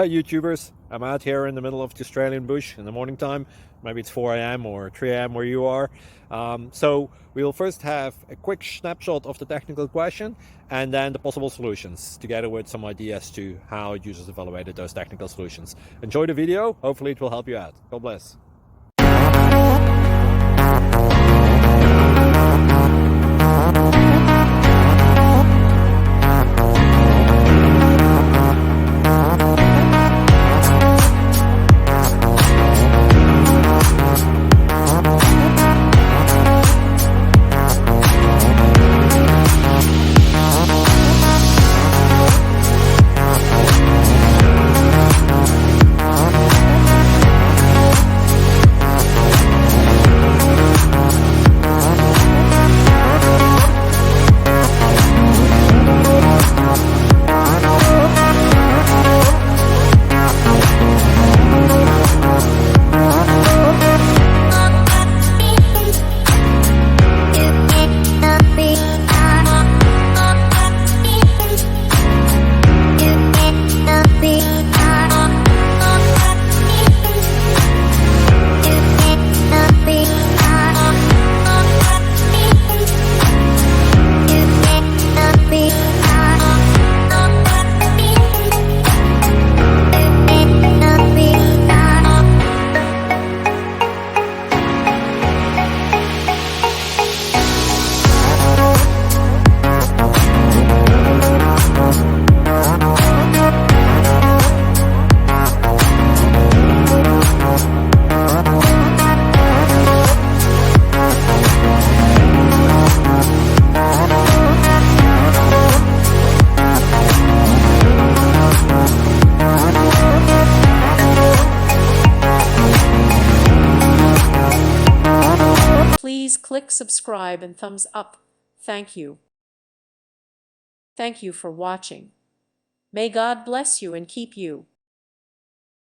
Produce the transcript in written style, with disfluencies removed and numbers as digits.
Hi YouTubers, I'm out here in the middle of the Australian bush in the morning time. Maybe it's 4 a.m. or 3 a.m. where you are. So we'll first have a quick snapshot of the technical question and then the possible solutions, together with some ideas to how users evaluated those technical solutions. Enjoy the video, hopefully it will help you out. God bless. Please click subscribe and thumbs up. Thank you. Thank you for watching. May God bless you and keep you.